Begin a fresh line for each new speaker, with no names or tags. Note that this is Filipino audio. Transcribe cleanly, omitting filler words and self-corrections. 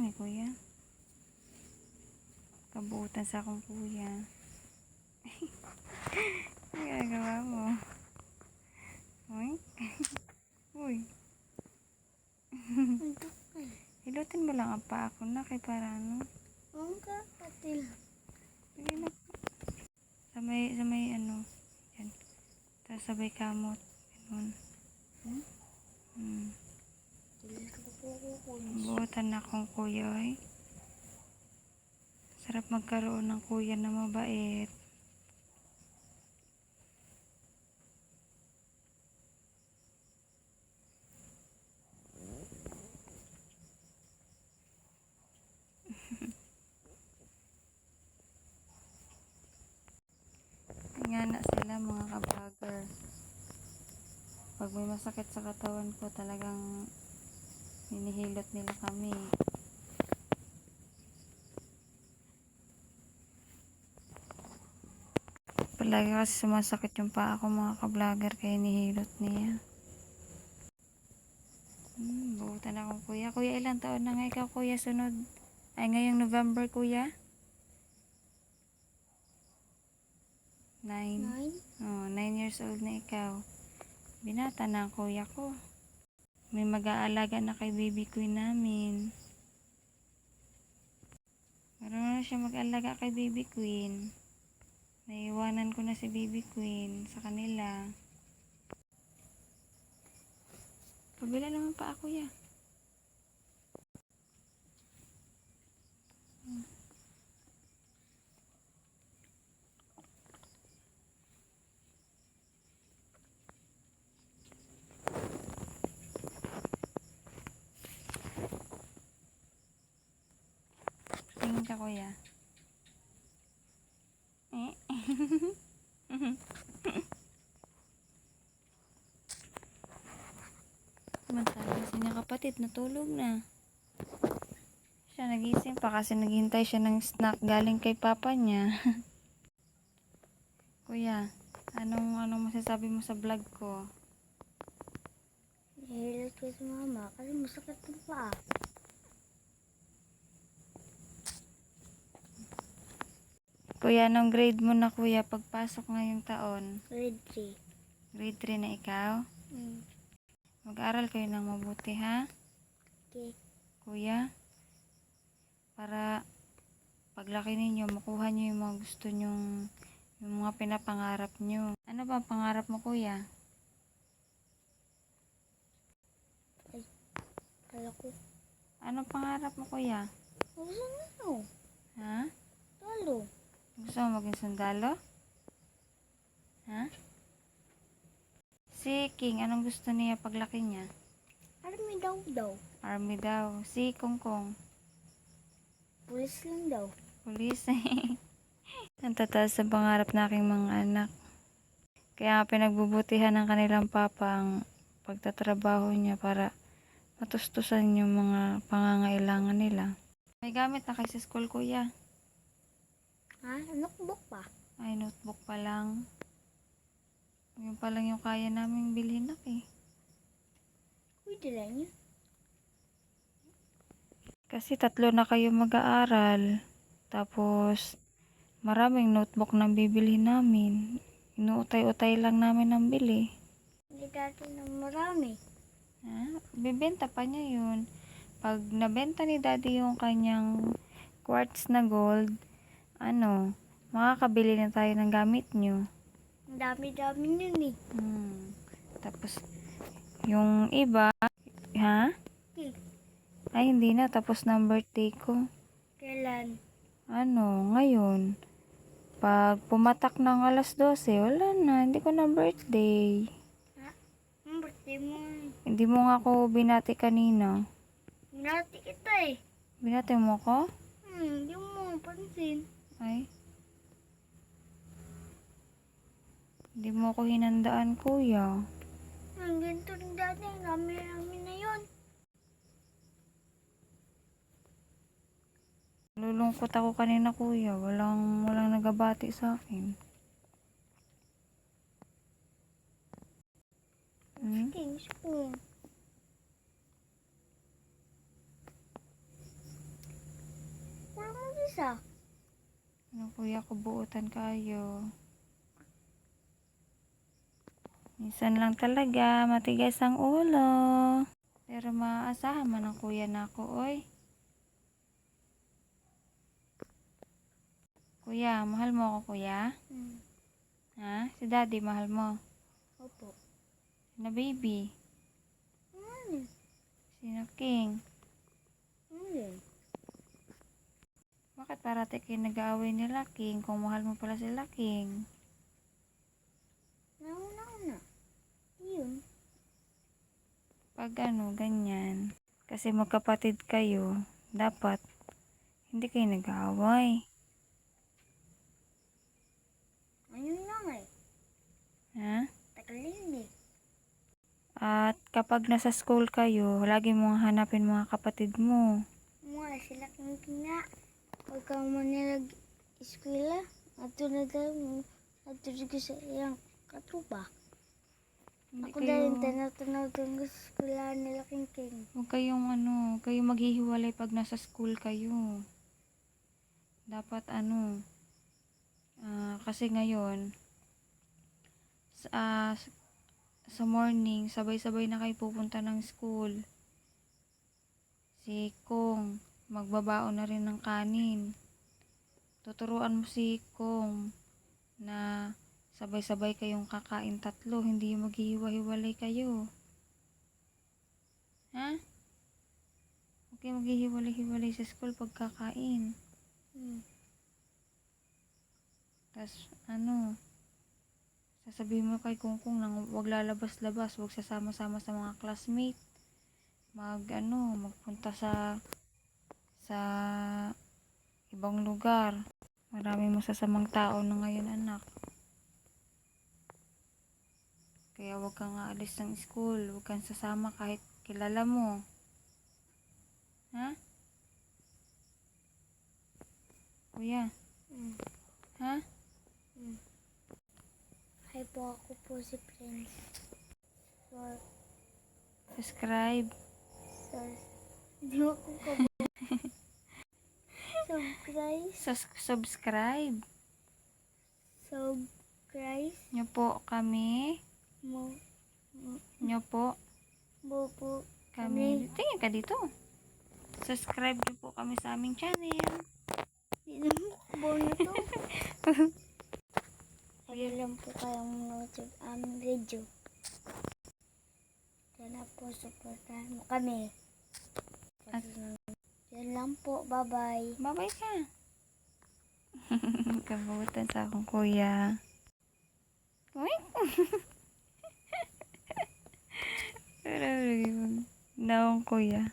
lang eh, kuya. Kabuutan sa akong kuya. Ang ginagawa mo? Uy? Uy. Hilutin mo lang ang paa ko na kay para ano.
Ang kakatil.
Sige na. Sa may ano. Yan. Tapos sabay kamot. Ganun. Buutan na akong kuya eh. Sarap magkaroon ng kuya na mabait. Nga na sila mga ka-vlogger. Pag may masakit sa katawan ko, talagang hinihilot nila kami. Palagi kasi sumasakit yung paa ko mga ka-vlogger, kaya hinihilot niya. Buutan akong kuya. Kuya, ilang taon na nga ikaw kuya sunod? Ay, ngayong November kuya? 9. 9 years old na ikaw. Binata na ang kuya ko. May mag-aalaga na kay baby queen namin. Marunong na siya mag-alaga kay baby queen. Naiwanan ko na si baby queen sa kanila. Pabila naman pa ako ya. Tingin ka kuya. Samantalang si niya kapatid natulog na. Siya nagising pa kasi naghihintay siya ng snack galing kay papa niya. Kuya, anong masasabi mo sa vlog ko?
Nahilot ko sa mama kasi masakit ang paa.
Kuya, anong grade mo na kuya pagpasok ngayong taon?
Grade 3.
Grade 3 na ikaw? Mag-aral kayo ng mabuti ha?
Okay.
Kuya, para paglaki ninyo, makuha nyo yung mga gusto nyong, yung mga pinapangarap nyo. Ano ba ang pangarap mo kuya?
Kala ko.
Anong pangarap mo kuya?
Gusto na ako.
Ha?
Talo.
Gusto mo maging sundalo? Ha? Si King, anong gusto niya paglaki niya?
Army daw.
Army daw. Si Kongkong,
Pulis lang daw.
pulis. Ang tataas sa pangarap na aking mga anak. Kaya nga pinagbubutihan ng kanilang papa ang pagtatrabaho niya para matustusan yung mga pangangailangan nila. May gamit na kayo sa school kuya.
Ha? Notebook pa?
Ay, notebook pa lang. Yun pa lang yung kaya naming bilhin na eh.
Pwede lang yun.
Kasi 3 na kayo mag-aaral. Tapos, maraming notebook na bibilhin namin. Inuutay-utay lang namin ang bili.
Hindi dati na marami.
Bibenta pa niya yun. Pag nabenta ni daddy yung kanyang quartz na gold, makakabili na tayo ng gamit nyo.
Ang dami-dami nun eh.
Tapos, yung iba, ha?
Okay.
Ay, hindi na. Tapos na ang birthday ko.
Kailan?
Ngayon. Pag pumatak ng alas 12, wala na. Hindi ko na birthday.
Ha? Ang birthday mo eh.
Hindi mo nga ako binati kanina.
Binati kita eh.
Binati mo ko?
Hindi mo pansin.
Ay. Hindi mo ako hinandaan, kuya.
Ganito rin dati. Ang rami-rami na yun.
Lulungkot ako kanina, kuya. Walang nagabati sa akin.
Sige, spoon. isa.
Ano kuya, kubuutan kayo. Minsan lang talaga, matigas ang ulo. Pero maaasahan man ang kuya na ako, oy. Kuya, mahal mo ako, kuya? Ha? Si daddy, mahal mo?
Opo.
Na baby?
Ano?
Sino King?
Ano?
Bakit parati kayo nag-aaway nila, King? Kung mahal mo pala sila, King.
Nauna. Yun.
Pag ano, ganyan. Kasi magkapatid kayo, dapat hindi kayo nag-aaway.
Ayun lang eh.
Ha?
Tagalin eh.
At kapag nasa school kayo, lagi mong hanapin mga kapatid mo.
Mga sila kang kina. Huwag ka mo nilag-eskwela. Ato na daw mo. Ato juga sa iyang katuba.
Hindi
Ako dahil tanaw-tanaw doon sa eskwela nila king.
huwag kayong maghihiwalay pag nasa school kayo. Dapat kasi ngayon, sa morning, sabay-sabay na kayo pupunta ng school. Si Kong, magbabaon na rin ng kanin. Tuturuan mo si Kong na sabay-sabay kayong kakain tatlo, hindi yung maghihiwa-hiwalay kayo. Ha? Huwag kayong maghihiwalay-hiwalay sa school pagkakain. Tas sasabihin mo kay Kungkung nang wag lalabas-labas, wag sasama-sama sa mga classmate. Magpunta sa ibang lugar. Marami masasamang tao na ngayon, anak. Kaya wag kang aalis ng school, wag kang sasama kahit kilala mo. Ha? Kuya, ha?
Hi po, ako po si Prince.
Subscribe.
Di mo ko Subscribe.
Subscribe
Subscribe.
nyo po kami.
Mo.
Nyo po
Bobo.
kami. Tingin ka dito. Subscribe nyo po kami sa aming channel.
Di naman bono to. Alam po kayong mga aming video. Kaya po, supportahan mo kami. Yan lang po. Bye-bye.
Bye-bye ka. Kabutan sa akong kuya. Uy! Pero, naong kuya.